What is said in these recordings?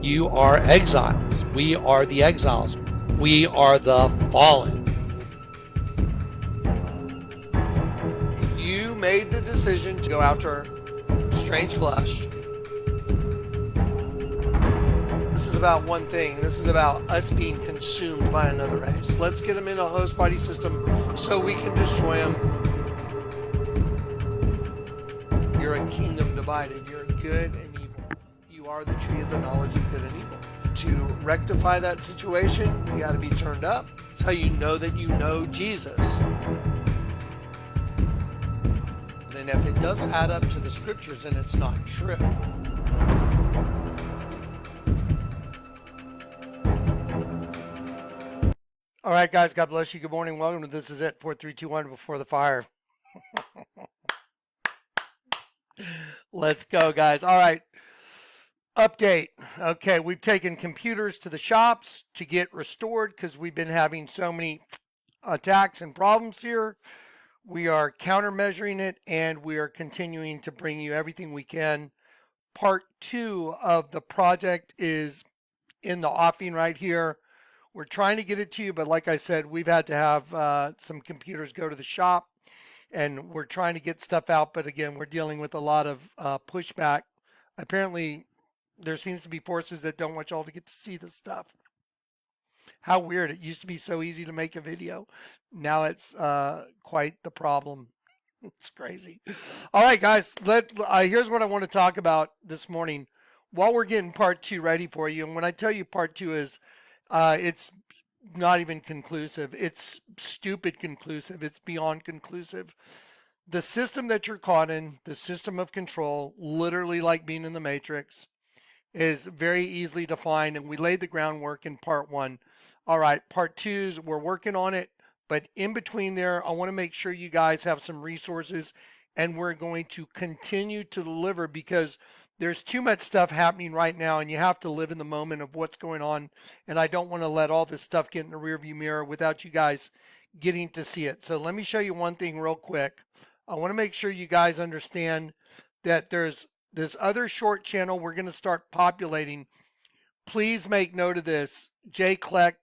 You are exiles. We are the exiles. We are the fallen. You made the decision to go after strange flesh. This is about one thing. This is about us being consumed by another race. Let's get them in a host body system so we can destroy them. You're a kingdom divided. You're good and evil. You are the tree of the knowledge of good and evil. To rectify that situation, you got to be turned up. It's how you know that you know Jesus. And if it doesn't add up to the scriptures, then it's not true. All right, guys, God bless you. Good morning. Welcome to This Is It, 4321 Before the Fire. Let's go, guys. All right. Update. Okay, we've taken computers to the shops to get restored because we've been having so many attacks and problems here. We are countermeasuring it, and we are continuing to bring you everything we can. Part 2 of the project is in the offing right here. We're trying to get it to you, but like I said, we've had to have some computers go to the shop, and we're trying to get stuff out. But again, we're dealing with a lot of pushback. Apparently, there seems to be forces that don't want y'all to get to see this stuff. How weird. It used to be so easy to make a video. Now it's quite the problem. It's crazy. All right, guys, here's what I want to talk about this morning while we're getting part 2 ready for you. And when I tell you part 2 is, it's not even conclusive. It's stupid conclusive. It's beyond conclusive. The system that you're caught in, the system of control, literally like being in the Matrix, is very easily defined. And we laid the groundwork in part 1. All right, part 2's, we're working on it. But in between there, I want to make sure you guys have some resources, and we're going to continue to deliver because there's too much stuff happening right now, and you have to live in the moment of what's going on. And I don't want to let all this stuff get in the rearview mirror without you guys getting to see it. So let me show you one thing real quick. I want to make sure you guys understand that there's this other short channel we're going to start populating. Please make note of this. J. Kleck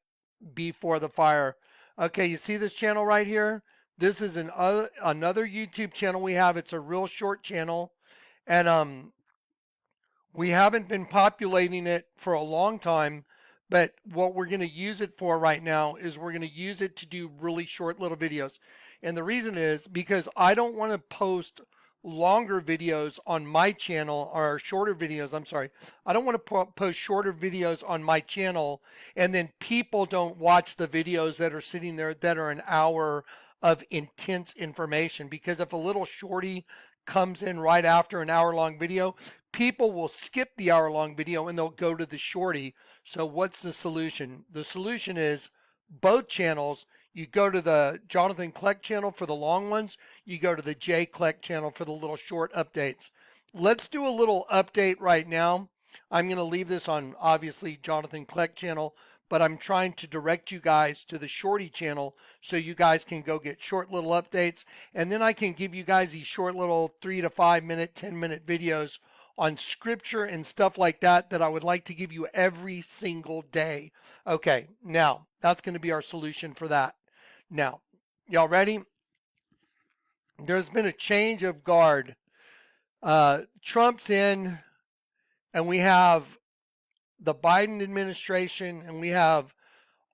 Before the Fire. Okay, you see this channel right here? This is another YouTube channel we have. It's a real short channel. And we haven't been populating it for a long time, but what we're going to use it for right now is we're going to use it to do really short little videos. And the reason is because I don't want to post longer videos on my channel, or shorter videos, I'm sorry. I don't want to post shorter videos on my channel and then people don't watch the videos that are sitting there that are an hour of intense information. Because if a little shorty comes in right after an hour-long video, people will skip the hour-long video and they'll go to the shorty. So what's the solution? The solution is both channels. You go to the Jonathan Kleck channel for the long ones. You go to the J. Kleck channel for the little short updates. Let's do a little update right now. I'm going to leave this on, obviously, Jonathan Kleck channel, but I'm trying to direct you guys to the shorty channel so you guys can go get short little updates. And then I can give you guys these short little 3 to 5 minute, 10-minute videos on scripture and stuff like that that I would like to give you every single day. Okay, now that's going to be our solution for that. Now, y'all ready? There's been a change of guard. Trump's in, and we have the Biden administration, and we have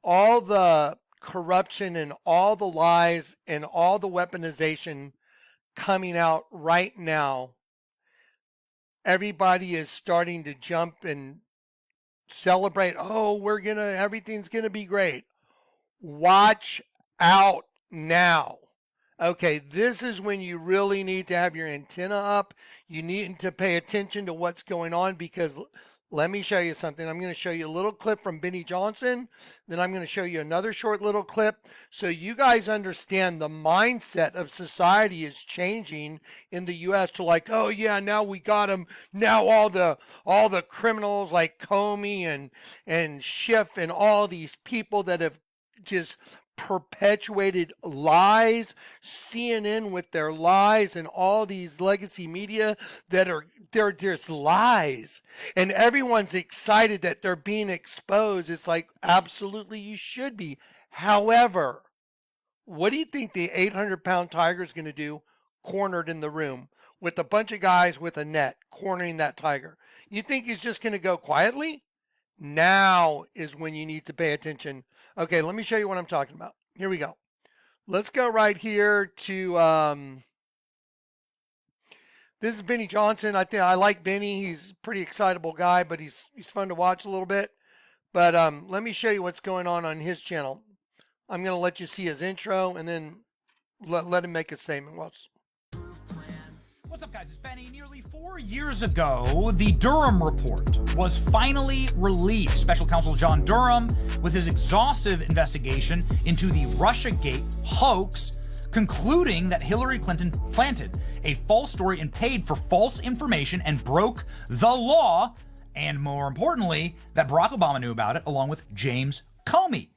all the corruption and all the lies and all the weaponization coming out right now. Everybody is starting to jump and celebrate. Oh, everything's gonna be great. Watch out now. Okay, this is when you really need to have your antenna up. You need to pay attention to what's going on, because let me show you something. I'm going to show you a little clip from Benny Johnson. Then I'm going to show you another short little clip so you guys understand the mindset of society is changing in the U.S. to like, oh yeah, now we got them. Now all the criminals like Comey and Schiff and all these people that have just perpetuated lies, CNN with their lies, and all these legacy media that are they're just lies, and everyone's excited that they're being exposed. It's like, absolutely, you should be. However, what do you think the 800-pound tiger is going to do cornered in the room with a bunch of guys with a net cornering that tiger? You think he's just going to go quietly? Now is when you need to pay attention. Okay, let me show you what I'm talking about. Here we go. Let's go right here to this is Benny Johnson. I like Benny. He's a pretty excitable guy, but he's fun to watch a little bit. But let me show you what's going on his channel. I'm going to let you see his intro and then let him make a statement. What's up, guys? It's Benny. Nearly 4 years ago, the Durham Report was finally released. Special Counsel John Durham, with his exhaustive investigation into the Russiagate hoax, concluding that Hillary Clinton planted a false story and paid for false information and broke the law, and more importantly, that Barack Obama knew about it, along with James Comey.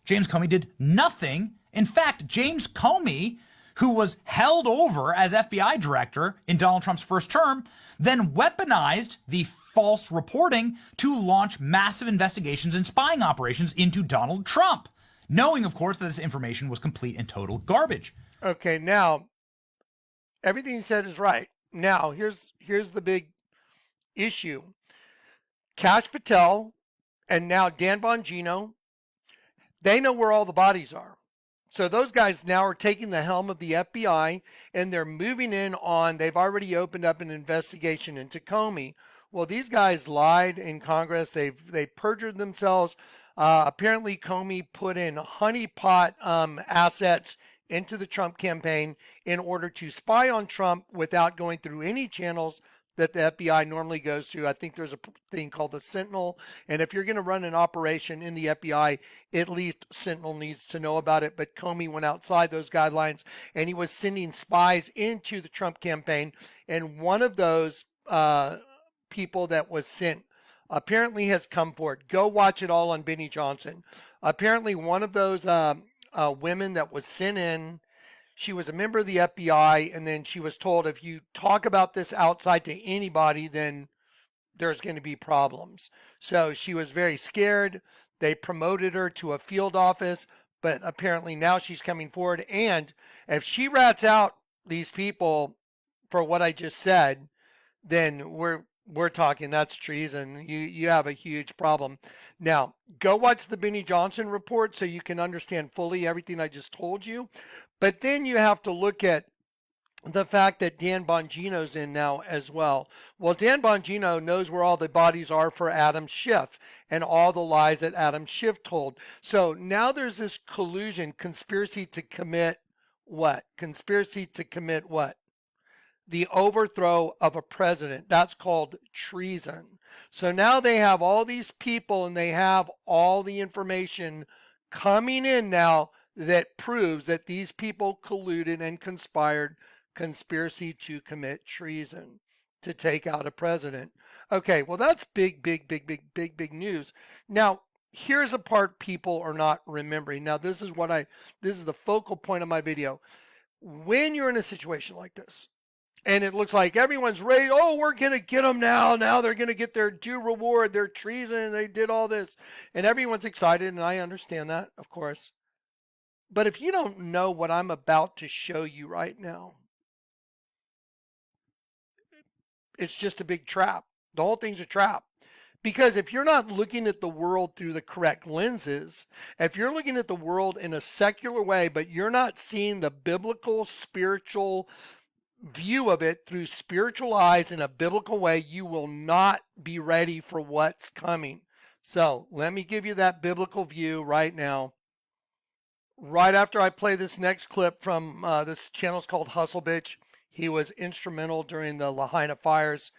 James Comey did nothing. In fact, James Comey, who was held over as FBI director in Donald Trump's first term, then weaponized the false reporting to launch massive investigations and spying operations into Donald Trump, knowing, of course, that this information was complete and total garbage. Okay, now, everything you said is right. Now, here's the big issue. Kash Patel and now Dan Bongino, they know where all the bodies are. So those guys now are taking the helm of the FBI and they're moving in on, they've already opened up an investigation into Comey. Well, these guys lied in Congress. They perjured themselves. Apparently Comey put in honeypot assets into the Trump campaign in order to spy on Trump without going through any channels that the FBI normally goes through. I think there's a thing called the Sentinel. And if you're going to run an operation in the FBI, at least Sentinel needs to know about it. But Comey went outside those guidelines and he was sending spies into the Trump campaign. And one of those people that was sent apparently has come forward. Go watch it all on Benny Johnson. Apparently one of those women that was sent in, she was a member of the FBI, and then she was told, if you talk about this outside to anybody, then there's going to be problems. So she was very scared. They promoted her to a field office, but apparently now she's coming forward. And if she rats out these people for what I just said, then we're talking, that's treason. You have a huge problem. Now, go watch the Benny Johnson report so you can understand fully everything I just told you. But then you have to look at the fact that Dan Bongino's in now as well. Well, Dan Bongino knows where all the bodies are for Adam Schiff and all the lies that Adam Schiff told. So now there's this collusion, conspiracy to commit what? Conspiracy to commit what? The overthrow of a president. That's called treason. So now they have all these people and they have all the information coming in now that proves that these people colluded and conspired, conspiracy to commit treason, to take out a president. Okay, well, that's big news. Now, here's a part people are not remembering. Now, this is the focal point of my video. When you're in a situation like this, and it looks like everyone's ready, oh, we're going to get them now. Now they're going to get their due reward, their treason, they did all this. And everyone's excited, and I understand that, of course. But if you don't know what I'm about to show you right now, it's just a big trap. The whole thing's a trap. Because if you're not looking at the world through the correct lenses, if you're looking at the world in a secular way, but you're not seeing the biblical, spiritual view of it through spiritual eyes in a biblical way, you will not be ready for what's coming. So let me give you that biblical view right now. Right after I play this next clip from this channel's called Hustle Bitch. He was instrumental during the Lahaina fires.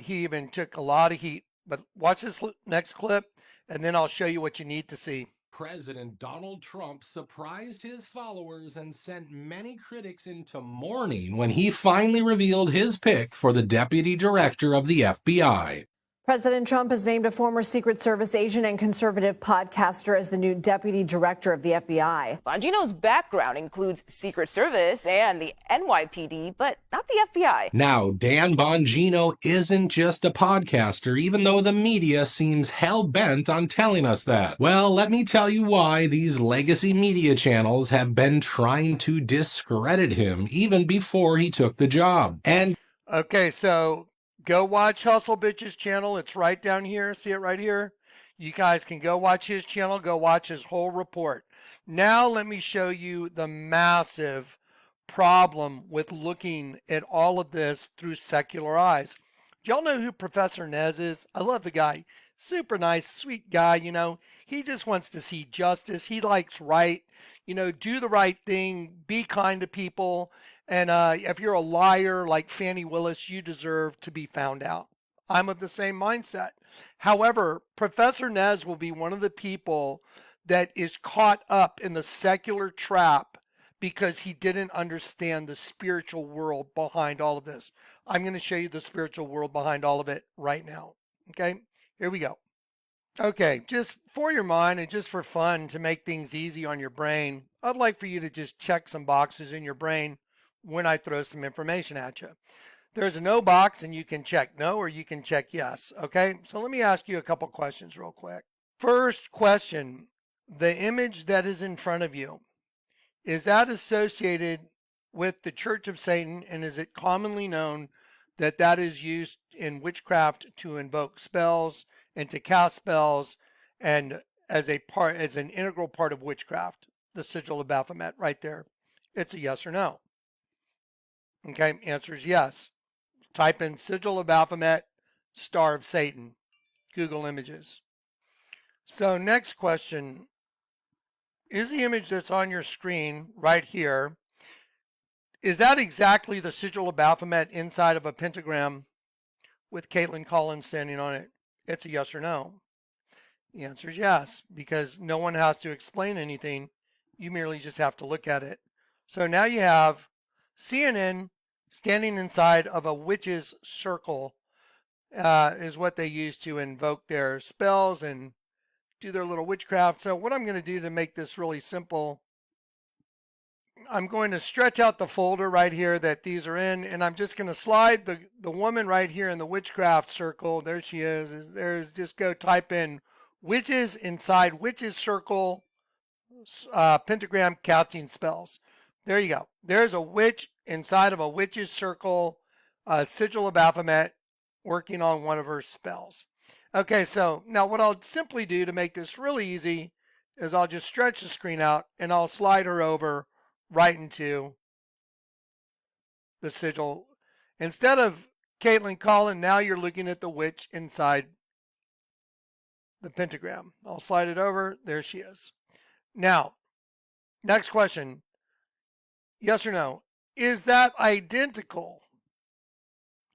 He even took a lot of heat. But watch this next clip, and then I'll show you what you need to see. President Donald Trump surprised his followers and sent many critics into mourning when he finally revealed his pick for the deputy director of the FBI. President Trump has named a former Secret Service agent and conservative podcaster as the new deputy director of the FBI. Bongino's background includes Secret Service and the NYPD, but not the FBI. Now, Dan Bongino isn't just a podcaster, even though the media seems hell-bent on telling us that. Well, let me tell you why these legacy media channels have been trying to discredit him even before he took the job. And Okay, so go watch Hustle Bitch's channel. It's right down here. See it right here? You guys can go watch his channel, go watch his whole report. Now let me show you the massive problem with looking at all of this through secular eyes. Do y'all know who Professor Nez is? I love the guy. Super nice, sweet guy, you know. He just wants to see justice. He likes right. You know, do the right thing, be kind to people. And if you're a liar like Fannie Willis, you deserve to be found out. I'm of the same mindset. However, Professor Nez will be one of the people that is caught up in the secular trap because he didn't understand the spiritual world behind all of this. I'm going to show you the spiritual world behind all of it right now. Okay, here we go. Okay, just for your mind and just for fun to make things easy on your brain, I'd like for you to just check some boxes in your brain when I throw some information at you. There's a no box and you can check no or you can check yes. Okay, so let me ask you a couple questions real quick. First question, the image that is in front of you, is that associated with the Church of Satan, and is it commonly known that that is used in witchcraft to invoke spells and to cast spells and as an integral part of witchcraft? The sigil of Baphomet right there. It's a yes or no. Okay, answer is yes. Type in sigil of Baphomet, star of Satan. Google images. So next question, is the image that's on your screen right here, is that exactly the sigil of Baphomet inside of a pentagram with Caitlin Collins standing on it? It's a yes or no. The answer is yes, because no one has to explain anything. You merely just have to look at it. So now you have CNN standing inside of a witch's circle is what they use to invoke their spells and do their little witchcraft. So what I'm going to do to make this really simple, I'm going to stretch out the folder right here that these are in, and I'm just going to slide the woman right here in the witchcraft circle. There she is. There's just go type in witches inside witches circle, pentagram casting spells. There you go. There's a witch inside of a witch's circle, sigil of Baphomet, working on one of her spells. Okay, so now what I'll simply do to make this really easy is I'll just stretch the screen out and I'll slide her over right into the sigil. Instead of Caitlin Collins, now you're looking at the witch inside the pentagram. I'll slide it over. There she is. Now, next question. Yes or no? Is that identical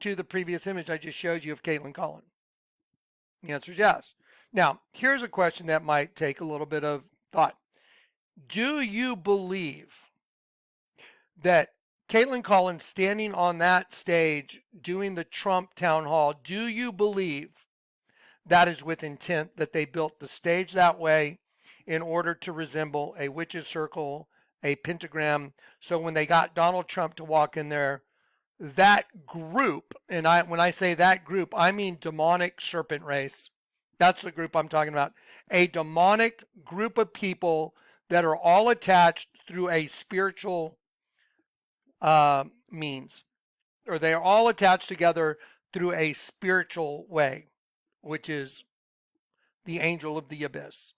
to the previous image I just showed you of Caitlin Collins? The answer is yes. Now, here's a question that might take a little bit of thought. Do you believe that Caitlin Collins standing on that stage doing the Trump town hall, do you believe that is with intent, that they built the stage that way in order to resemble a witch's circle, a pentagram? So when they got Donald Trump to walk in there, that group, and when I say that group, I mean demonic serpent race. That's the group I'm talking about. A demonic group of people that are all attached through a spiritual means, or they are all attached together through a spiritual way, which is the angel of the abyss,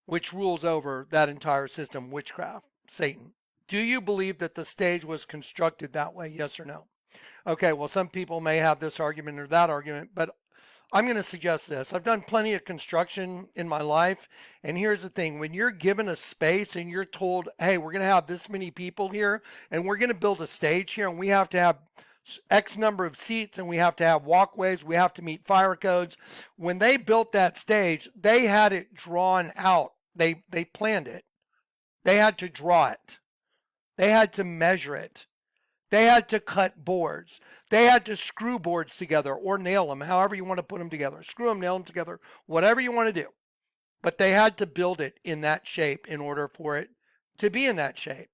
which rules over that entire system, witchcraft, Satan. Do you believe that the stage was constructed that way? Yes or no? Okay, well, some people may have this argument or that argument, but I'm going to suggest this. I've done plenty of construction in my life, and here's the thing. When you're given a space and you're told, hey, we're going to have this many people here, and we're going to build a stage here, and we have to have X number of seats, and we have to have walkways, we have to meet fire codes. When they built that stage, they had it drawn out. They planned it. They had to draw it. They had to measure it. They had to cut boards. They had to screw boards together or nail them, however you want to put them together. Screw them, nail them together, whatever you want to do. But they had to build it in that shape in order for it to be in that shape.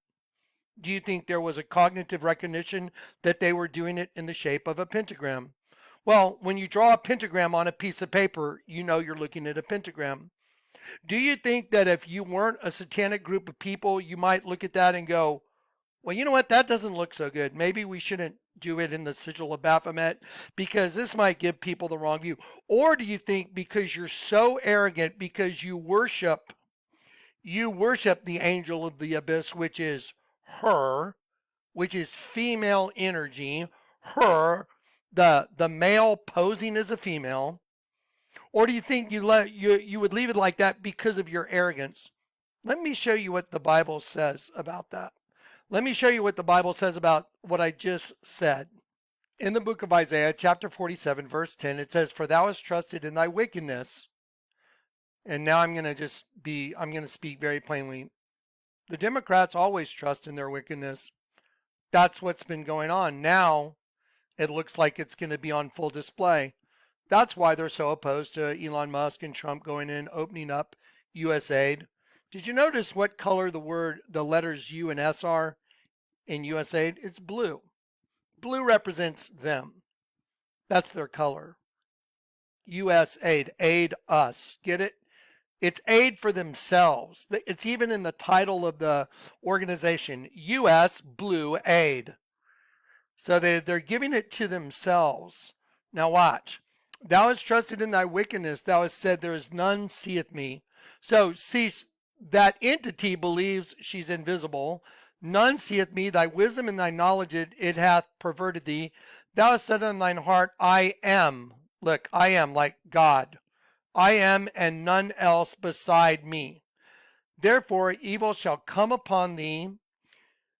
Do you think there was a cognitive recognition that they were doing it in the shape of a pentagram? Well, when you draw a pentagram on a piece of paper, you know you're looking at a pentagram. Do you think that if you weren't a satanic group of people, you might look at that and go, well, you know what? That doesn't look so good. Maybe we shouldn't do it in the sigil of Baphomet because this might give people the wrong view. Or do you think because you're so arrogant, because you worship the angel of the abyss, which is her, which is female energy, her, the male posing as a female, or do you think you would leave it like that because of your arrogance? Let me show you what the Bible says about that. Let me show you what the Bible says about what I just said. In the book of Isaiah, chapter 47, verse 10, it says, "For thou hast trusted in thy wickedness." And now I'm going to speak very plainly. The Democrats always trust in their wickedness. That's what's been going on. Now it looks like it's going to be on full display. That's why they're so opposed to Elon Musk and Trump going in, opening up USAID. Did you notice what color the letters U and S are in USAID? It's blue. Blue represents them. That's their color. USAID, aid us. Get it? It's aid for themselves. It's even in the title of the organization, U.S. Blue Aid. So they're giving it to themselves. Now watch. Thou hast trusted in thy wickedness. Thou hast said, there is none seeth me. So see, that entity believes she's invisible. None seeth me. Thy wisdom and thy knowledge, it hath perverted thee. Thou hast said in thine heart, I am. Look, I am like God. I am, and none else beside me. Therefore evil shall come upon thee,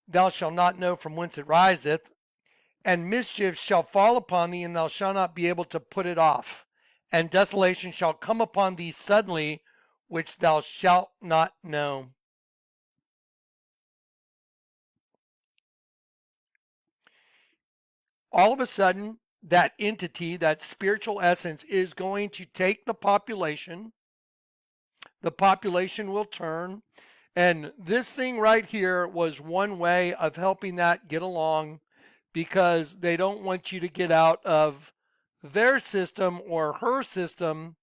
thou shalt not know from whence it riseth, and mischief shall fall upon thee, and thou shalt not be able to put it off. And desolation shall come upon thee suddenly, which thou shalt not know. All of a sudden, that entity, that spiritual essence, is going to take the population. The population will turn. And this thing right here was one way of helping that get along, because they don't want you to get out of their system or her system.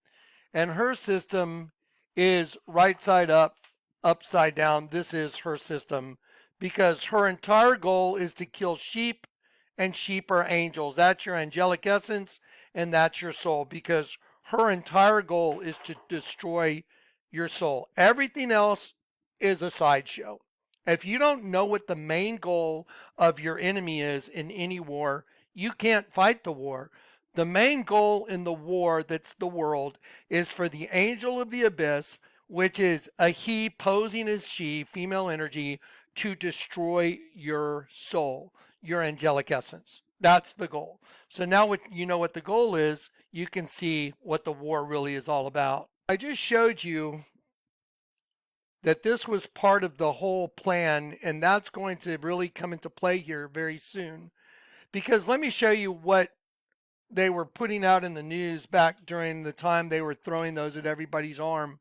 And her system is right side up, upside down. This is her system, because her entire goal is to kill sheep. And sheep are angels. That's your angelic essence, and that's your soul, because her entire goal is to destroy your soul. Everything else is a sideshow. If you don't know what the main goal of your enemy is in any war, you can't fight the war. The main goal in the war, that's the world, is for the angel of the abyss, which is a he posing as she, female energy, to destroy your soul, your angelic essence. That's the goal. So now you know what the goal is, you can see what the war really is all about. I just showed you that this was part of the whole plan, and that's going to really come into play here very soon. Because let me show you what they were putting out in the news back during the time they were throwing those at everybody's arm.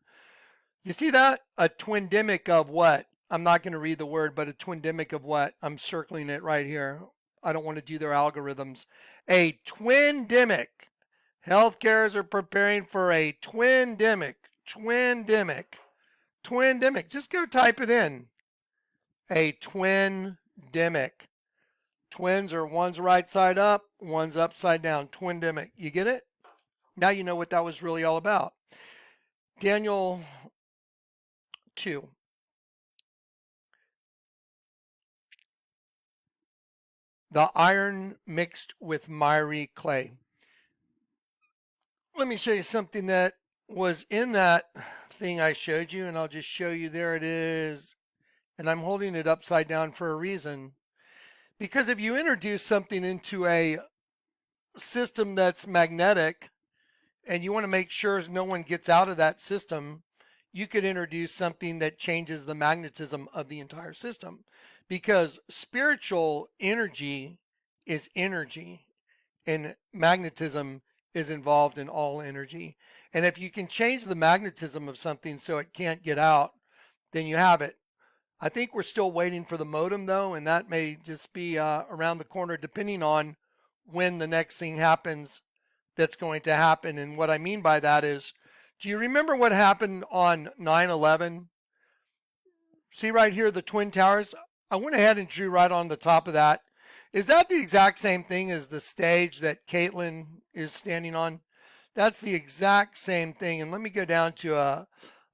You see that? A twindemic of what? I'm not going to read the word, but a twindemic of what? I'm circling it right here. I don't want to do their algorithms. A twindemic. Healthcares are preparing for a twindemic. Twindemic. Just go type it in. A twindemic. Twins are one's right side up, one's upside down. Twindemic. You get it? Now you know what that was really all about. Daniel 2. The iron mixed with miry clay. Let me show you something that was in that thing I showed you, and I'll just show you. There it is. And I'm holding it upside down for a reason. Because if you introduce something into a system that's magnetic, and you want to make sure no one gets out of that system, you could introduce something that changes the magnetism of the entire system. because spiritual energy is energy, and magnetism is involved in all energy. And if you can change the magnetism of something so it can't get out, then you have it. I think we're still waiting for the modem though, and that may just be around the corner depending on when the next thing happens that's going to happen. And what I mean by that is, do you remember what happened on 9/11? See right here, the Twin Towers? I went ahead and drew right on the top of that. Is that the exact same thing as the stage that Caitlin is standing on? That's the exact same thing. And let me go down to a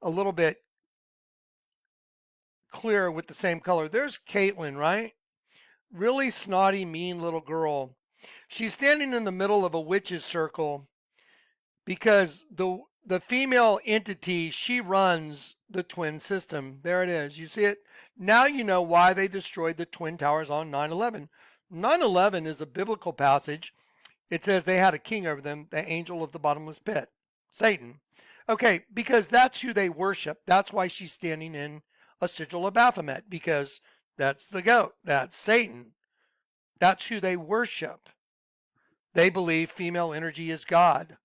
little bit clearer with the same color. There's Caitlin, right? Really snotty, mean little girl. She's standing in the middle of a witch's circle because the female entity, she runs the twin system. There it is. You see it? Now you know why they destroyed the Twin Towers on 9/11. 9/11 is a biblical passage. It says they had a king over them, the angel of the bottomless pit, Satan. Okay, because that's who they worship. That's why she's standing in a sigil of Baphomet, because that's the goat. That's Satan. That's who they worship. They believe female energy is God.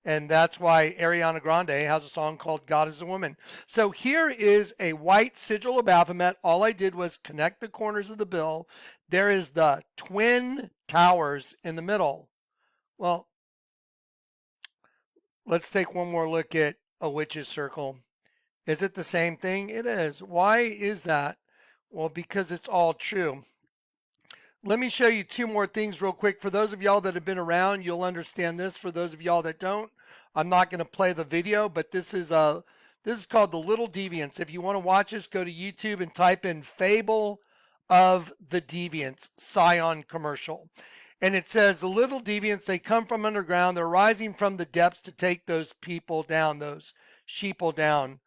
And that's why Ariana Grande has a song called God is a Woman. So here is a white sigil of Baphomet. All I did was connect the corners of the bill. There is the Twin Towers in the middle. Well, let's take one more look at a witch's circle. Is it the same thing? It is. Why is that? Well, because it's all true. Let me show you two more things real quick. For those of y'all that have been around, you'll understand this. For those of y'all that don't, I'm not going to play the video, but this is called The Little Deviants. If you want to watch this, go to YouTube and type in Fable of the Deviants, Scion commercial. And it says, the little deviants, they come from underground. They're rising from the depths to take those people down, those sheeple down.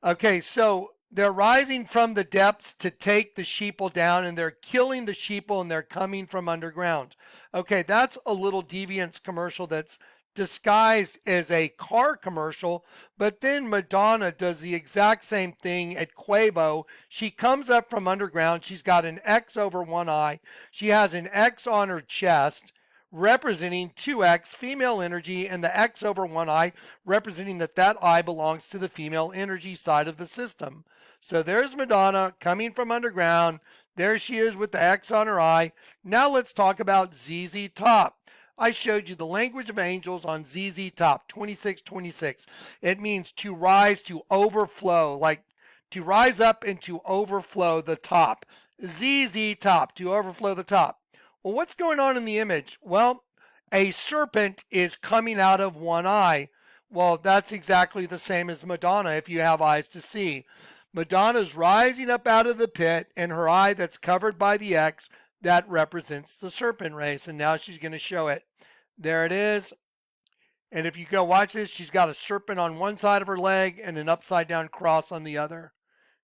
Okay, so they're rising from the depths to take the sheeple down, and they're killing the sheeple, and they're coming from underground. Okay, that's a Little Deviants commercial that's disguised as a car commercial, but then Madonna does the exact same thing at Quavo. She comes up from underground. She's got an X over one eye. She has an X on her chest representing 2X, female energy, and the X over one eye representing that eye belongs to the female energy side of the system. So there's Madonna coming from underground. There she is with the X on her eye. Now let's talk about ZZ Top. I showed you the language of angels on ZZ Top, 2626. It means to rise, to overflow, like to rise up and to overflow the top. ZZ Top, to overflow the top. Well, what's going on in the image? Well, a serpent is coming out of one eye. Well, that's exactly the same as Madonna if you have eyes to see. Madonna's rising up out of the pit, and her eye that's covered by the X, that represents the serpent race. And now she's going to show it. There it is. And if you go watch this, she's got a serpent on one side of her leg and an upside down cross on the other.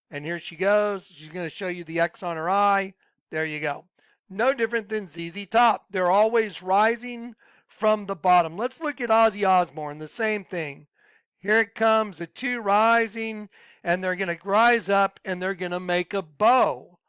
And here she goes. She's going to show you the X on her eye. There you go. No different than ZZ Top. They're always rising from the bottom. Let's look at Ozzy Osbourne. The same thing. Here it comes, the two rising, and they're going to rise up and they're going to make a bow.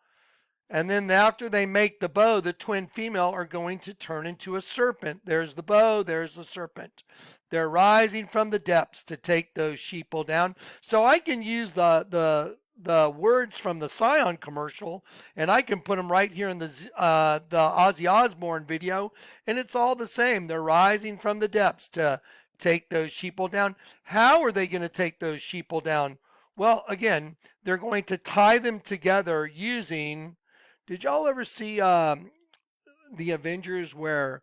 And then after they make the bow, the twin female are going to turn into a serpent. There's the bow, there's the serpent. They're rising from the depths to take those sheeple down. So I can use the words from the Scion commercial, and I can put them right here in the Ozzy Osbourne video, and it's all the same. They're rising from the depths to take those sheeple down. How are they going to take those sheeple down? Well, again, they're going to tie them together using... Did y'all ever see the Avengers where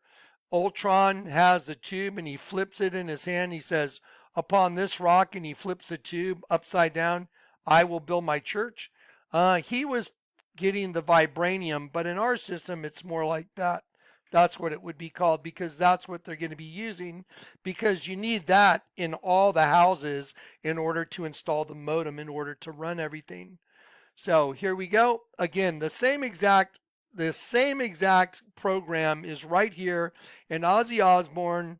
Ultron has the tube and he flips it in his hand? He says, upon this rock, and he flips the tube upside down, I will build my church. He was getting the vibranium, but in our system, it's more like that. That's what it would be called, because that's what they're going to be using, because you need that in all the houses in order to install the modem, in order to run everything. So here we go. Again, the same exact program is right here in Ozzy Osbourne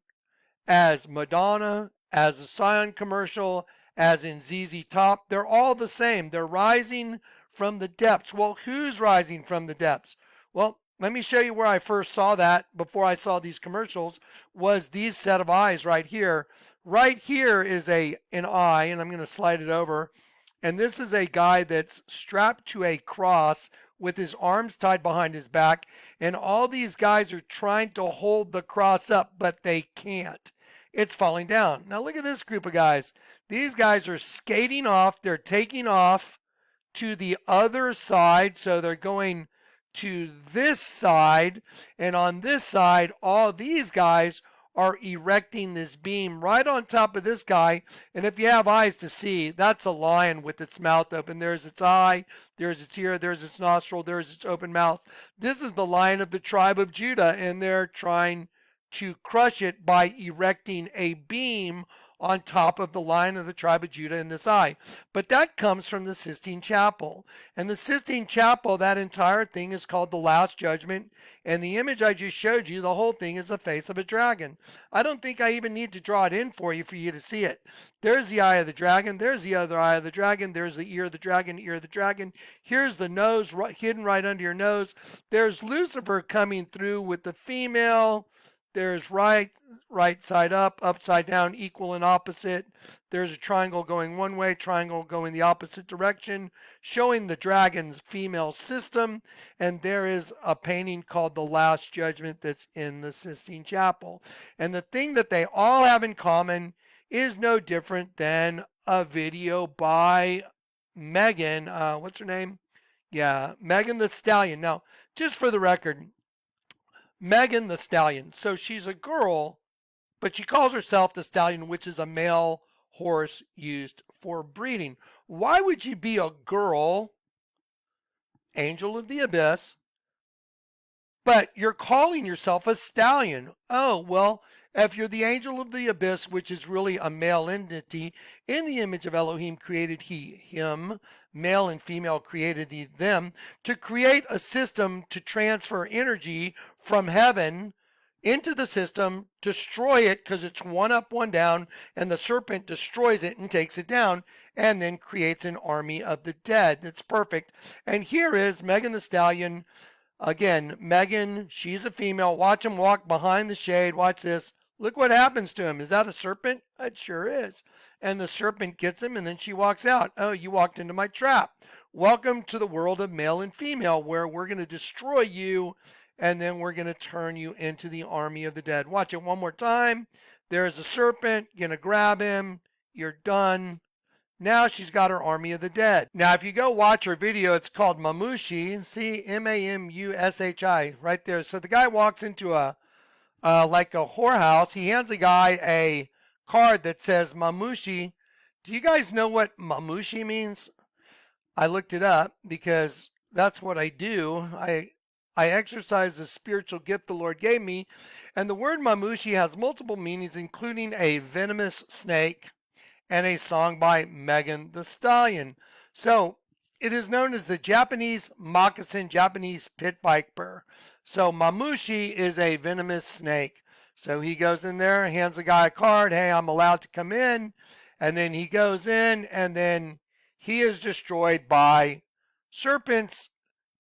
as Madonna, as the Scion commercial, as in ZZ Top. They're all the same. They're rising from the depths. Well, who's rising from the depths? Well, let me show you where I first saw that before I saw these commercials was these set of eyes right here. Right here is an eye, and I'm going to slide it over. And this is a guy that's strapped to a cross with his arms tied behind his back. And all these guys are trying to hold the cross up, but they can't. It's falling down. Now look at this group of guys. These guys are skating off. They're taking off to the other side. So they're going to this side. And on this side, all these guys are erecting this beam right on top of this guy. And if you have eyes to see, that's a lion with its mouth open. There's its eye, there's its ear, there's its nostril, there's its open mouth. This is the Lion of the tribe of Judah, and they're trying to crush it by erecting a beam on top of the Lion of the tribe of Judah in this eye. But that comes from the Sistine Chapel. And the Sistine Chapel, that entire thing is called the Last Judgment. And the image I just showed you, the whole thing is the face of a dragon. I don't think I even need to draw it in for you to see it. There's the eye of the dragon. There's the other eye of the dragon. There's the ear of the dragon, ear of the dragon. Here's the nose hidden right under your nose. There's Lucifer coming through with the female. There's right side up, upside down, equal and opposite. There's a triangle going one way, triangle going the opposite direction, showing the dragon's female system. And there is a painting called The Last Judgment that's in the Sistine Chapel. And the thing that they all have in common is no different than a video by Megan. What's her name? Yeah, Megan Thee Stallion. Now, just for the record, Megan Thee Stallion. So she's a girl, but she calls herself the Stallion, which is a male horse used for breeding. Why would you be a girl, angel of the abyss, but you're calling yourself a stallion? Oh, well, if you're the angel of the abyss, which is really a male entity, in the image of Elohim created he, him, male and female created them, to create a system to transfer energy from heaven into the system, destroy it because it's one up, one down, and the serpent destroys it and takes it down, and then creates an army of the dead. That's perfect. And here is Megan Thee Stallion. Again, Megan, she's a female. Watch him walk behind the shade. Watch this. Look what happens to him. Is that a serpent? It sure is. And the serpent gets him, and then she walks out. Oh, you walked into my trap. Welcome to the world of male and female, where we're going to destroy you, and then we're going to turn you into the army of the dead. Watch it one more time. There's a serpent. Going to grab him. You're done. Now she's got her army of the dead. Now, if you go watch her video, it's called Mamushi. See, Mamushi, right there. So the guy walks into like a whorehouse. He hands a guy a card that says Mamushi. Do you guys know what Mamushi means? I looked it up because that's what I do. I exercise the spiritual gift the Lord gave me. And the word Mamushi has multiple meanings, including a venomous snake and a song by Megan Thee Stallion. So it is known as the Japanese moccasin, Japanese pit viper. So Mamushi is a venomous snake. So he goes in there, hands the guy a card. Hey, I'm allowed to come in. And then he goes in, and then he is destroyed by serpents,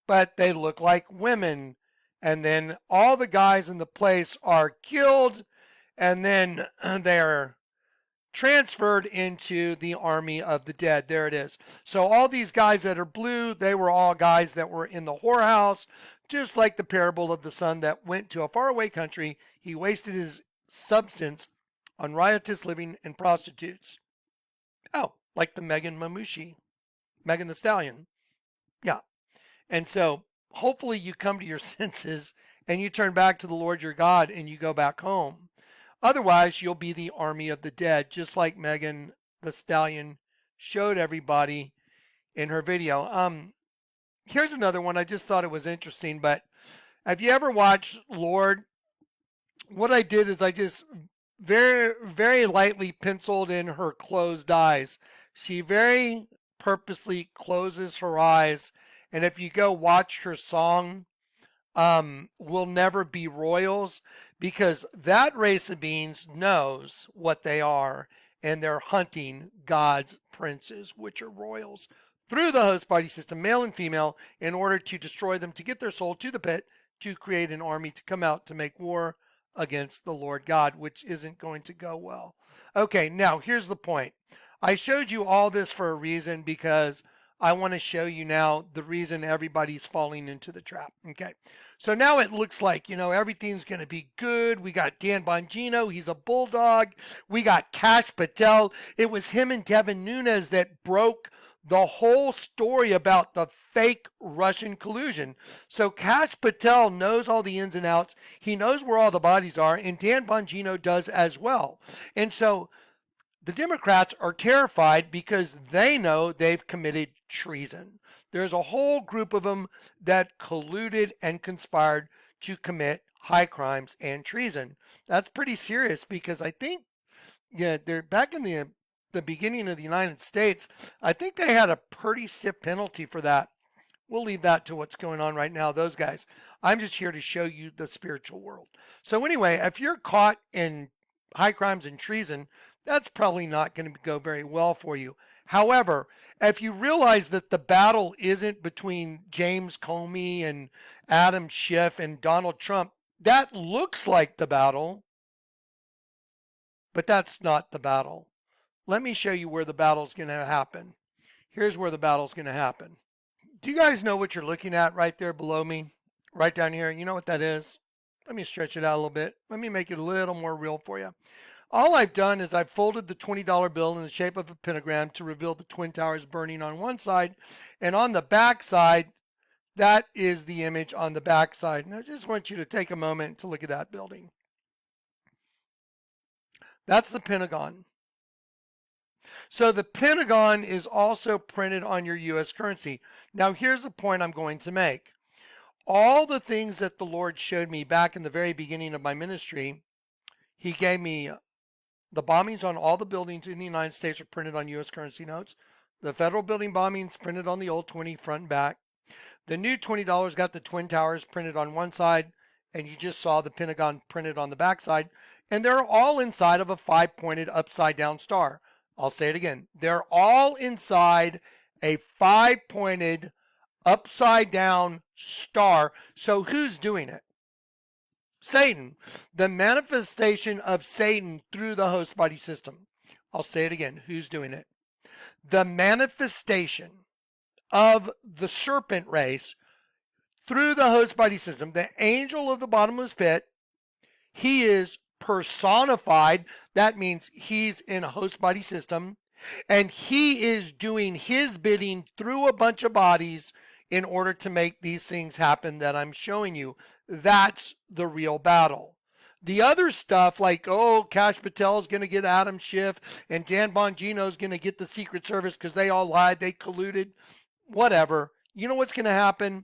but they look like women. And then all the guys in the place are killed, and then they're transferred into the army of the dead. There it is. So all these guys that are blue, they were all guys that were in the whorehouse, just like the parable of the son that went to a faraway country. He wasted his substance on riotous living and prostitutes. Oh, like the Megan Thee Stallion. Yeah. And so hopefully you come to your senses and you turn back to the Lord your God and you go back home. Otherwise, you'll be the army of the dead, just like Megan Thee Stallion showed everybody in her video. Here's another one. I just thought it was interesting, but have you ever watched Lorde? What I did is I just very, very lightly penciled in her closed eyes. She very purposely closes her eyes. And if you go watch her song, We'll Never Be Royals, because that race of beings knows what they are, and they're hunting God's princes, which are royals. through the host body system, male and female, in order to destroy them, to get their soul to the pit, to create an army to come out to make war against the Lord God, which isn't going to go well. Okay, now here's the point. I showed you all this for a reason, because I want to show you now the reason everybody's falling into the trap. Okay, so now it looks like, everything's going to be good. We got Dan Bongino. He's a bulldog. We got Kash Patel. It was him and Devin Nunes that broke the whole story about the fake Russian collusion. So Kash Patel knows all the ins and outs. He knows where all the bodies are, and Dan Bongino does as well. And so the Democrats are terrified because they know they've committed treason. There's a whole group of them that colluded and conspired to commit high crimes and treason. That's pretty serious, because I think, they're back in the beginning of the United States, I think they had a pretty stiff penalty for that. We'll leave that to what's going on right now, those guys. I'm just here to show you the spiritual world. So anyway, if you're caught in high crimes and treason, that's probably not going to go very well for you. However, if you realize that the battle isn't between James Comey and Adam Schiff and Donald Trump, that looks like the battle, but that's not the battle. Let me show you where the battle's going to happen. Here's where the battle's going to happen. Do you guys know what you're looking at right there below me? Right down here. You know what that is? Let me stretch it out a little bit. Let me make it a little more real for you. All I've done is I've folded the $20 bill in the shape of a pentagram to reveal the Twin Towers burning on one side. And on the back side, that is the image on the back side. And I just want you to take a moment to look at that building. That's the Pentagon. So the Pentagon is also printed on your U.S. currency. Now, here's the point I'm going to make. All the things that the Lord showed me back in the very beginning of my ministry, He gave me the bombings on all the buildings in the United States are printed on U.S. currency notes. The federal building bombings printed on the old 20 front and back. The new $20 got the Twin Towers printed on one side, and you just saw the Pentagon printed on the back side. And they're all inside of a 5-pointed upside down star. I'll say it again. They're all inside a 5-pointed upside down star. So who's doing it? Satan. The manifestation of Satan through the host body system. I'll say it again. Who's doing it? The manifestation of the serpent race through the host body system. The angel of the bottomless pit. He is personified. That means he's in a host body system, and he is doing his bidding through a bunch of bodies in order to make these things happen that I'm showing you. That's the real battle. The other stuff like, Kash Patel is going to get Adam Schiff and Dan Bongino is going to get the Secret Service because they all lied, they colluded, whatever. You know what's going to happen?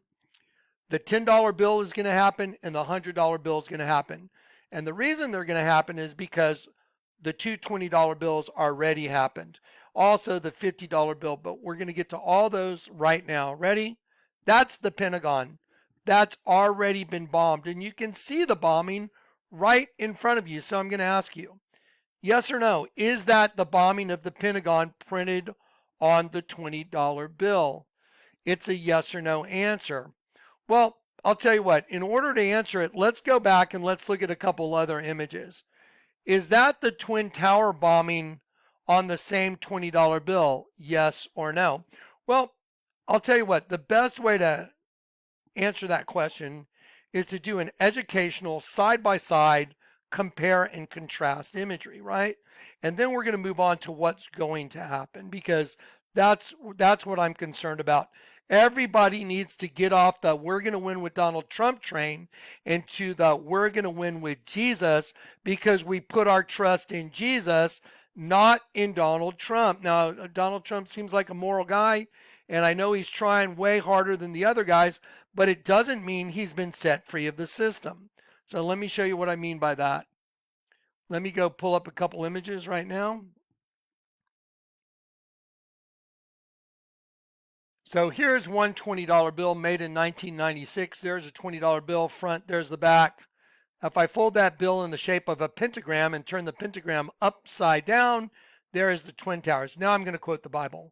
The $10 bill is going to happen and the $100 bill is going to happen. And the reason they're going to happen is because the two $20 bills already happened. Also the $50 bill, but we're going to get to all those right now. Ready? That's the Pentagon. That's already been bombed. And you can see the bombing right in front of you. So I'm going to ask you, yes or no, is that the bombing of the Pentagon printed on the $20 bill? It's a yes or no answer. Well, I'll tell you what, in order to answer it, let's go back and let's look at a couple other images. Is that the Twin Tower bombing on the same $20 bill? Yes or no? Well, I'll tell you what, the best way to answer that question is to do an educational side-by-side compare and contrast imagery, right? And then we're going to move on to what's going to happen, because that's what I'm concerned about. Everybody needs to get off the we're going to win with Donald Trump train into the we're going to win with Jesus, because we put our trust in Jesus, not in Donald Trump. Now, Donald Trump seems like a moral guy, and I know he's trying way harder than the other guys, but it doesn't mean he's been set free of the system. So let me show you what I mean by that. Let me go pull up a couple images right now. So here's one $20 bill made in 1996. There's a $20 bill front, there's the back. If I fold that bill in the shape of a pentagram and turn the pentagram upside down, there is the Twin Towers. Now I'm going to quote the Bible.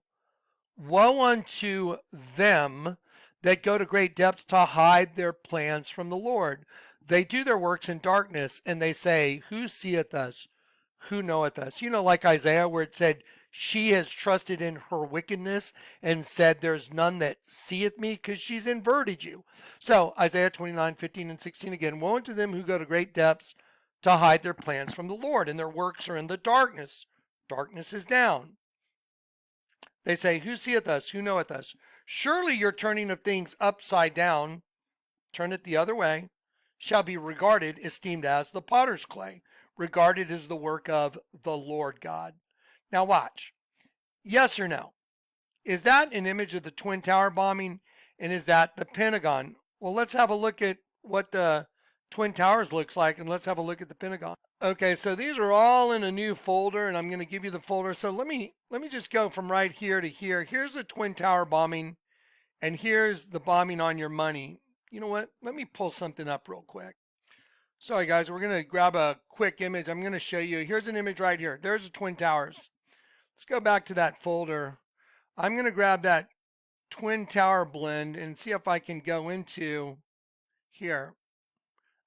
Woe unto them that go to great depths to hide their plans from the Lord. They do their works in darkness, and they say, who seeth us? Who knoweth us? Like Isaiah, where it said, she has trusted in her wickedness and said, there's none that seeth me, because she's inverted you. So Isaiah 29:15-16 again, woe unto them who go to great depths to hide their plans from the Lord, and their works are in the darkness. Darkness is down. They say, who seeth us? Who knoweth us? Surely your turning of things upside down, turn it the other way, shall be regarded, esteemed as the potter's clay, regarded as the work of the Lord God. Now watch. Yes or no? Is that an image of the Twin Tower bombing? And is that the Pentagon? Well, let's have a look at what the Twin Towers looks like, and let's have a look at the Pentagon. Okay, so these are all in a new folder, and I'm going to give you the folder. So let me just go from right here to here. Here's the Twin Tower bombing, and here's the bombing on your money. You know what? Let me pull something up real quick. Sorry, guys, we're going to grab a quick image. I'm going to show you. Here's an image right here. There's the Twin Towers. Let's go back to that folder. I'm going to grab that Twin Tower blend and see if I can go into here.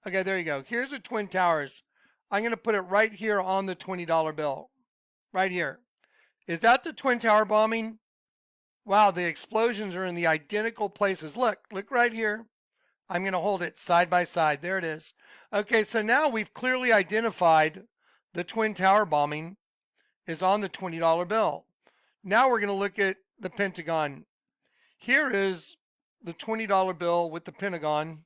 Okay, there you go. Here's the Twin Towers. I'm going to put it right here on the $20 bill. Right here. Is that the Twin Tower bombing? Wow, the explosions are in the identical places. Look right here. I'm going to hold it side by side. There it is. Okay, so now we've clearly identified the Twin Tower bombing is on the $20 bill. Now we're going to look at the Pentagon. Here is the $20 bill with the Pentagon.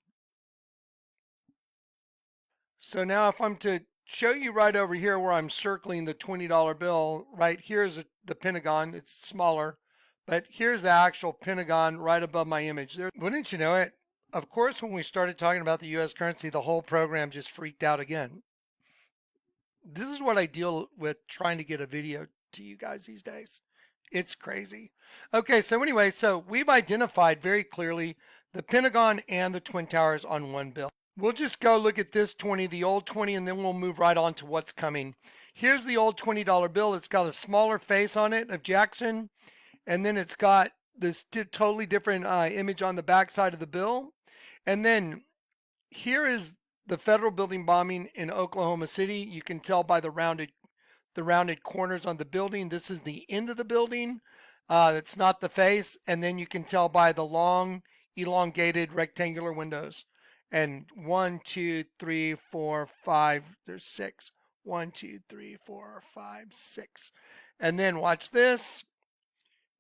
So now if I'm to show you right over here where I'm circling the $20 bill, right here's the Pentagon. It's smaller, but here's the actual Pentagon right above my image there. Wouldn't you know it? Of course, when we started talking about the U.S. currency, the whole program just freaked out again. This is what I deal with trying to get a video to you guys these days. It's crazy. Okay, so anyway, so we've identified very clearly the Pentagon and the Twin Towers on one bill. We'll just go look at this 20, the old 20, and then we'll move right on to what's coming. Here's the old $20 bill. It's got a smaller face on it of Jackson, and then it's got this totally different image on the back side of the bill. And then here is the federal building bombing in Oklahoma City. You can tell by the rounded corners on the building. This is the end of the building. It's not the face. And then you can tell by the long, elongated rectangular windows. And 1, 2, 3, 4, 5. There's 6. 1, 2, 3, 4, 5, 6. And then watch this.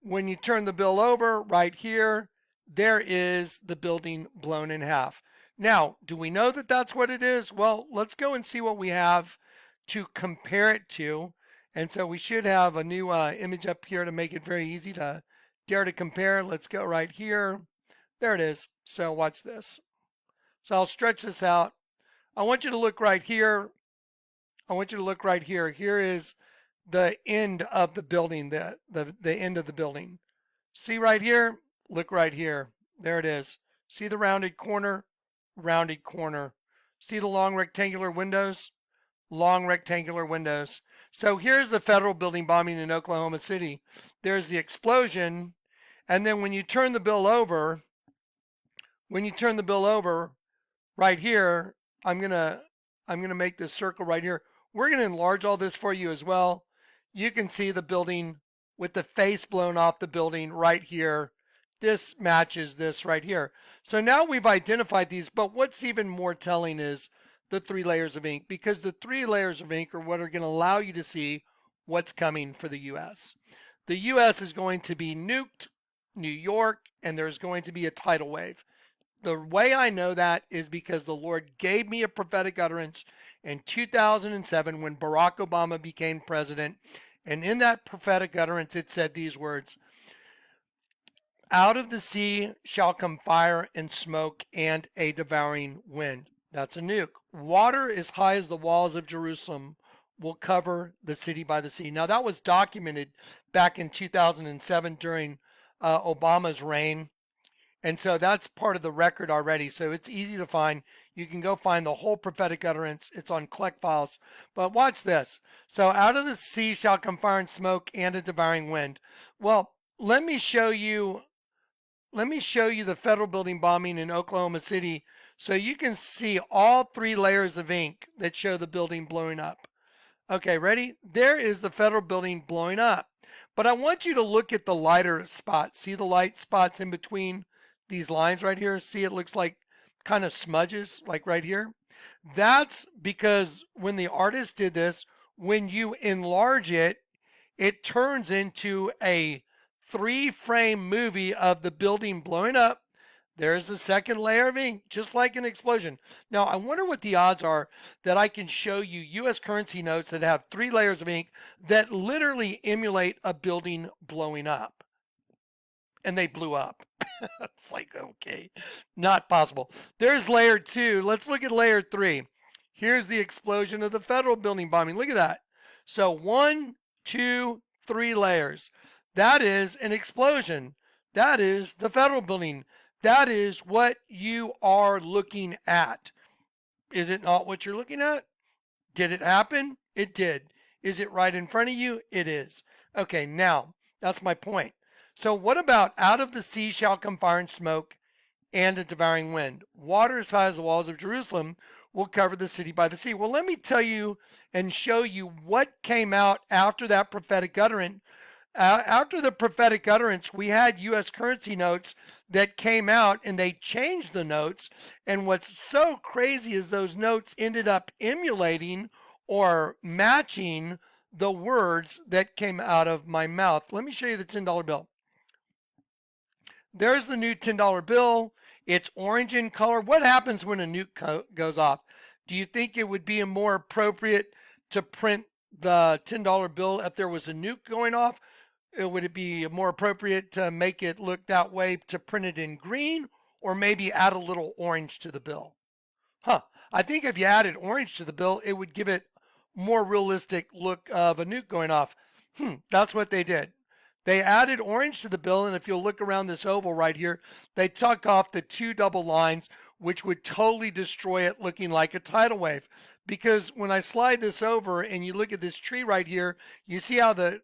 When you turn the bill over right here, there is the building blown in half. Now, do we know that that's what it is? Well, let's go and see what we have to compare it to. And so we should have a new image up here to make it very easy to dare to compare. Let's go right here. There it is. So watch this. So I'll stretch this out. I want you to look right here. I want you to look right here. Here is the end of the building, the end of the building. See right here? Look right here. There it is. See the rounded corner? Rounded corner. See the long rectangular windows? Long rectangular windows. So here's the federal building bombing in Oklahoma City. There's the explosion. And then when you turn the bill over, right here, I'm gonna make this circle right here. We're gonna enlarge all this for you as well. You can see the building with the face blown off the building right here. This matches this right here. So now we've identified these, but what's even more telling is the 3 layers of ink, because the 3 layers of ink are what are going to allow you to see what's coming for the U.S. The U.S. is going to be nuked, New York, and there's going to be a tidal wave. The way I know that is because the Lord gave me a prophetic utterance in 2007 when Barack Obama became president. And in that prophetic utterance, it said these words: out of the sea shall come fire and smoke and a devouring wind. That's a nuke. Water as high as the walls of Jerusalem will cover the city by the sea. Now that was documented back in 2007 during Obama's reign. And so that's part of the record already. So it's easy to find. You can go find the whole prophetic utterance. It's on Collect Files. But watch this. So out of the sea shall come fire and smoke and a devouring wind. Well, let me show you the federal building bombing in Oklahoma City so you can see all 3 layers of ink that show the building blowing up. Okay, ready? There is the federal building blowing up. But I want you to look at the lighter spots. See the light spots in between these lines right here? See, it looks like kind of smudges, like right here. That's because when the artist did this, when you enlarge it, it turns into a 3-frame movie of the building blowing up. There's a second layer of ink, just like an explosion. Now, I wonder what the odds are that I can show you U.S. currency notes that have 3 layers of ink that literally emulate a building blowing up. And they blew up. It's like, okay, not possible. There's layer 2. Let's look at layer 3. Here's the explosion of the federal building bombing. Look at that. So 1, 2, 3 layers. That is an explosion. That is the federal building. That is what you are looking at. Is it not what you're looking at? Did it happen? It did. Is it right in front of you? It is. Okay, now, that's my point. So what about out of the sea shall come fire and smoke and a devouring wind? Water as high as the walls of Jerusalem will cover the city by the sea. Well, let me tell you and show you what came out after that prophetic utterance. After the prophetic utterance, we had U.S. currency notes that came out and they changed the notes. And what's so crazy is those notes ended up emulating or matching the words that came out of my mouth. Let me show you the $10 bill. There's the new $10 bill. It's orange in color. What happens when a nuke goes off? Do you think it would be more appropriate to print the $10 bill if there was a nuke going off? Would it be more appropriate to make it look that way, to print it in green, or maybe add a little orange to the bill? I think if you added orange to the bill, it would give it more realistic look of a nuke going off. That's what they did. They added orange to the bill, and if you'll look around this oval right here, they took off the 2 double lines, which would totally destroy it, looking like a tidal wave. Because when I slide this over and you look at this tree right here, you see how the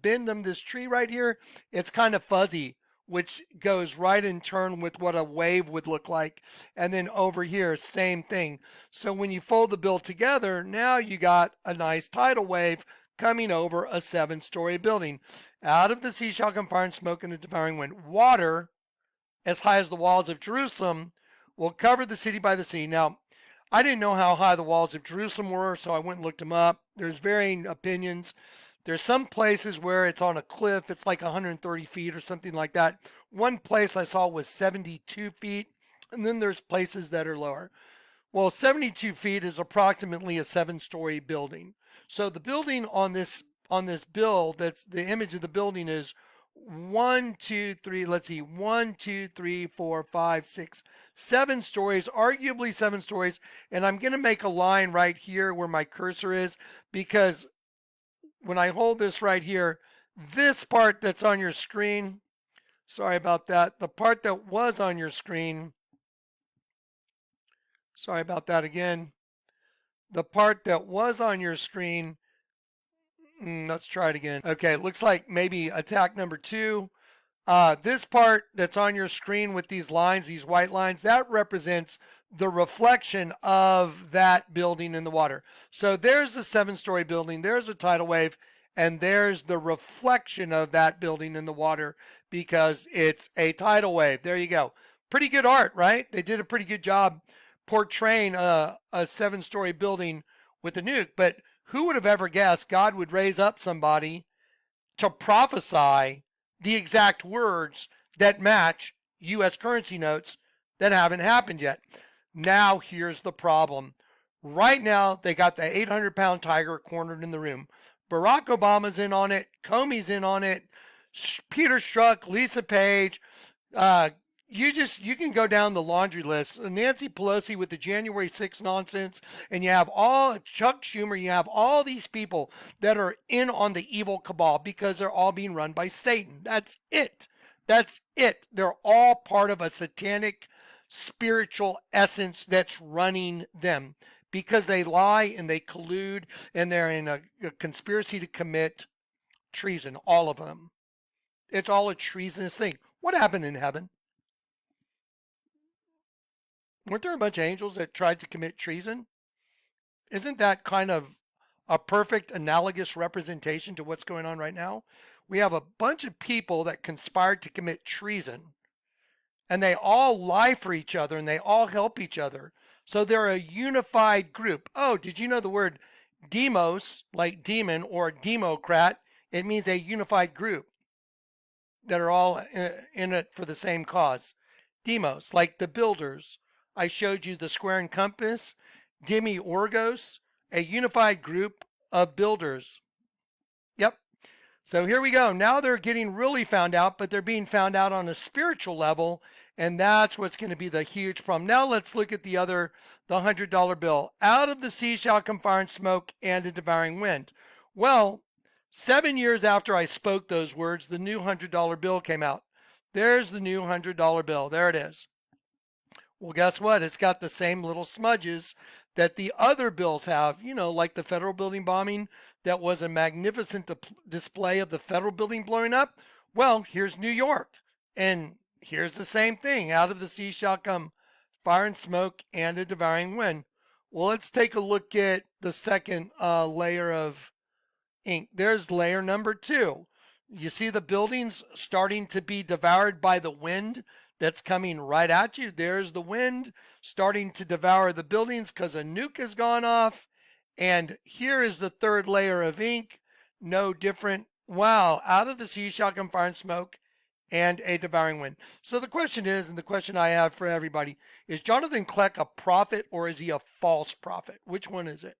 bend of this tree right here, it's kind of fuzzy, which goes right in turn with what a wave would look like. And then over here, same thing. So when you fold the bill together, now you got a nice tidal wave coming over a 7-story building. Out of the sea shall come fire and smoke and a devouring wind. Water as high as the walls of Jerusalem will cover the city by the sea. Now, I didn't know how high the walls of Jerusalem were, so I went and looked them up. There's varying opinions. There's some places where it's on a cliff. It's like 130 feet or something like that. One place I saw was 72 feet, and then there's places that are lower. Well, 72 feet is approximately a 7-story building. So the building on this bill, that's the image of the building, is 1, 2, 3, let's see, 1, 2, 3, 4, 5, 6, 7 stories, arguably 7 stories. And I'm going to make a line right here where my cursor is, because when I hold this right here, this part that's on your screen, sorry about that, the part that was on your screen, sorry about that again, the part that was on your screen, let's try it again. Okay, it looks like maybe attack number 2. This part that's on your screen with these lines, these white lines, that represents the reflection of that building in the water. So there's a 7-story building, there's a tidal wave, and there's the reflection of that building in the water because it's a tidal wave. There you go. Pretty good art, right? They did a pretty good job portraying a 7-story building with a nuke. But who would have ever guessed God would raise up somebody to prophesy the exact words that match U.S. currency notes that haven't happened yet? Now, here's the problem. Right now, they got the 800-pound tiger cornered in the room. Barack Obama's in on it. Comey's in on it. Peter Strzok, Lisa Page. You can go down the laundry list. Nancy Pelosi with the January 6th nonsense, and you have all Chuck Schumer, you have all these people that are in on the evil cabal because they're all being run by Satan. That's it. That's it. They're all part of a satanic spiritual essence that's running them because they lie and they collude and they're in a conspiracy to commit treason, all of them. It's all a treasonous thing. What happened in heaven? Weren't there a bunch of angels that tried to commit treason? Isn't that kind of a perfect analogous representation to what's going on right now? We have a bunch of people that conspired to commit treason, and they all lie for each other and they all help each other. So they're a unified group. Oh, did you know the word demos, like demon, or democrat? It means a unified group that are all in it for the same cause. Demos, like the builders. I showed you the square and compass. Demiurgos, a unified group of builders. Yep. So here we go. Now they're getting really found out, but they're being found out on a spiritual level, and that's what's going to be the huge problem. Now let's look at the $100 bill. Out of the sea shall come fire and smoke and a devouring wind. Well, 7 years after I spoke those words, the new $100 bill came out. There's the new $100 bill. There it is. Well, guess what? It's got the same little smudges that the other bills have, like the federal building bombing that was a magnificent display of the federal building blowing up. Well, here's New York, and here's the same thing. Out of the sea shall come fire and smoke and a devouring wind. Well, let's take a look at the second layer of ink. There's layer number 2. You see the buildings starting to be devoured by the wind that's coming right at you. There's the wind starting to devour the buildings because a nuke has gone off. And here is the third layer of ink. No different. Wow. Out of the sea shall come fire and smoke and a devouring wind. So the question is, and the question I have for everybody, is Jonathan Kleck a prophet or is he a false prophet? Which one is it?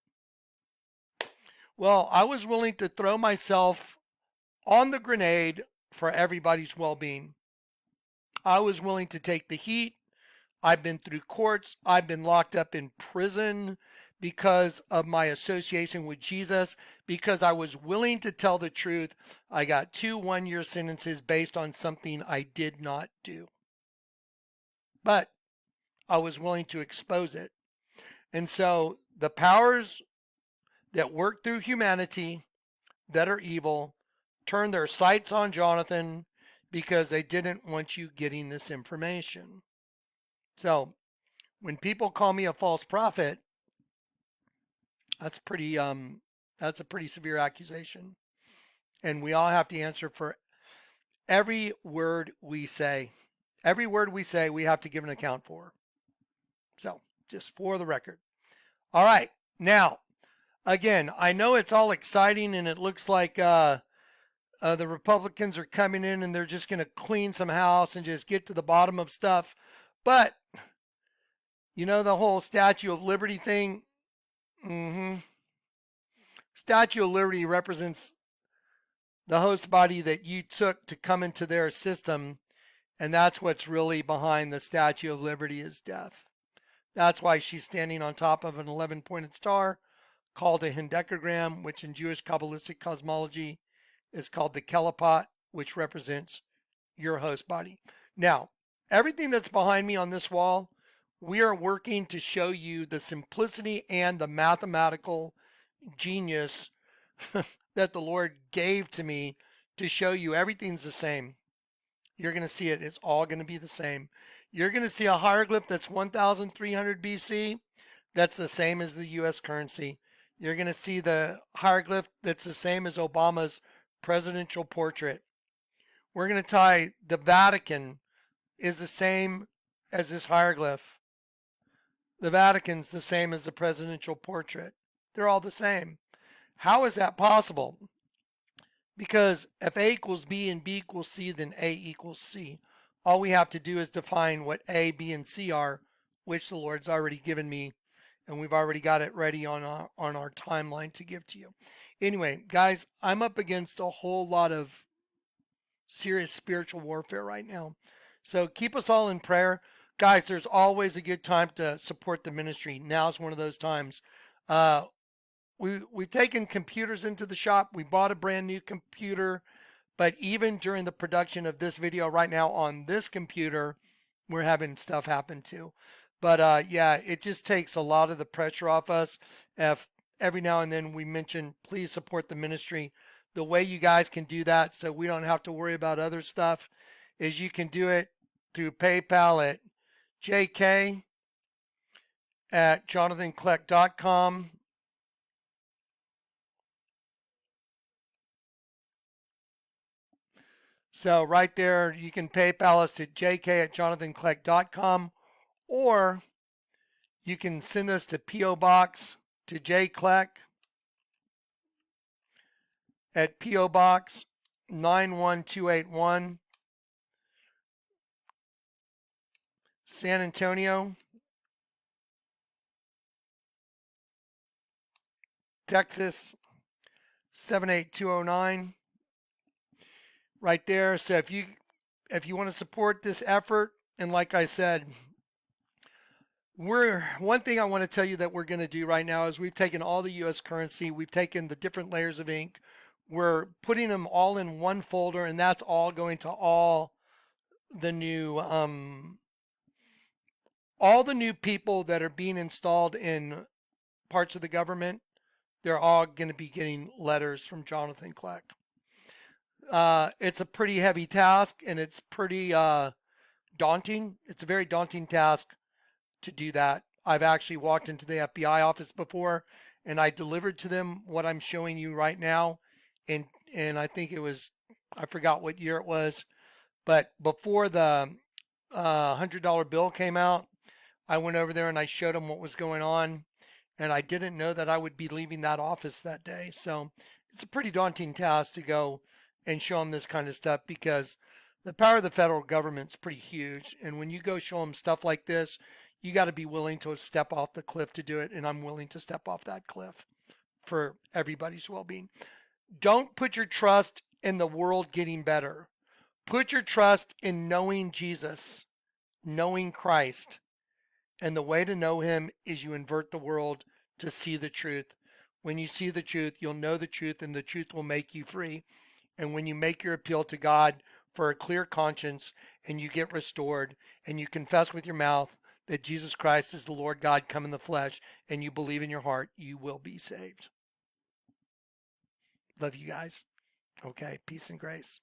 Well, I was willing to throw myself on the grenade for everybody's well-being. I was willing to take the heat. I've been through courts. I've been locked up in prison because of my association with Jesus, because I was willing to tell the truth. I got 2 one-year sentences based on something I did not do. But I was willing to expose it. And so the powers that work through humanity that are evil turn their sights on Jonathan because they didn't want you getting this information. So when people call me a false prophet, that's a pretty severe accusation. And we all have to answer for every word we say. Every word we say, we have to give an account for. So just for the record. All right. Now, again, I know it's all exciting and it looks like the Republicans are coming in and they're just going to clean some house and just get to the bottom of stuff. But, the whole Statue of Liberty thing, Statue of Liberty represents the host body that you took to come into their system. And that's what's really behind the Statue of Liberty is death. That's why she's standing on top of an 11-pointed star called a hendecagram, which in Jewish Kabbalistic cosmology is called the Kelapot, which represents your host body. Now, everything that's behind me on this wall, we are working to show you the simplicity and the mathematical genius that the Lord gave to me to show you everything's the same. You're going to see it. It's all going to be the same. You're going to see a hieroglyph that's 1300 BC. That's the same as the U.S. currency. You're going to see the hieroglyph that's the same as Obama's presidential portrait. We're going to tie the Vatican is the same as this hieroglyph. The Vatican's the same as the presidential portrait. They're all the same. How is that possible? Because if A equals B and B equals C, then A equals C. All we have to do is define what A, B, and C are, which the Lord's already given me, and we've already got it ready on our timeline to give to you. Anyway, guys, I'm up against a whole lot of serious spiritual warfare right now. So keep us all in prayer. Guys, there's always a good time to support the ministry. Now's one of those times. We've taken computers into the shop. We bought a brand new computer. But even during the production of this video right now on this computer, we're having stuff happen too. But yeah, it just takes a lot of the pressure off us. If every now and then we mention, please support the ministry, the way you guys can do that so we don't have to worry about other stuff is you can do it through PayPal at jk@jonathankleck.com. So right there, you can PayPal us at jk@jonathankleck.com, or you can send us to P.O. Box to J. Kleck at P.O. Box 91281, San Antonio, Texas 78209. Right there. So if you want to support this effort, and like I said, one thing I want to tell you that we're going to do right now is we've taken all the US currency, we've taken the different layers of ink, we're putting them all in one folder, and that's all going to all the new people that are being installed in parts of the government. They're all going to be getting letters from Jonathan Kleck. It's a pretty heavy task, and it's pretty daunting. It's a very daunting task to do that. I've actually walked into the FBI office before, and I delivered to them what I'm showing you right now. And I think it was, I forgot what year it was, but before the $100 bill came out, I went over there and I showed them what was going on, and I didn't know that I would be leaving that office that day. So it's a pretty daunting task to go and show them this kind of stuff, because the power of the federal government's pretty huge. And when you go show them stuff like this, you got to be willing to step off the cliff to do it. And I'm willing to step off that cliff for everybody's well-being. Don't put your trust in the world getting better. Put your trust in knowing Jesus, knowing Christ. And the way to know him is you invert the world to see the truth. When you see the truth, you'll know the truth, and the truth will make you free. And when you make your appeal to God for a clear conscience, and you get restored, and you confess with your mouth that Jesus Christ is the Lord God come in the flesh, and you believe in your heart, you will be saved. Love you guys. Okay, peace and grace.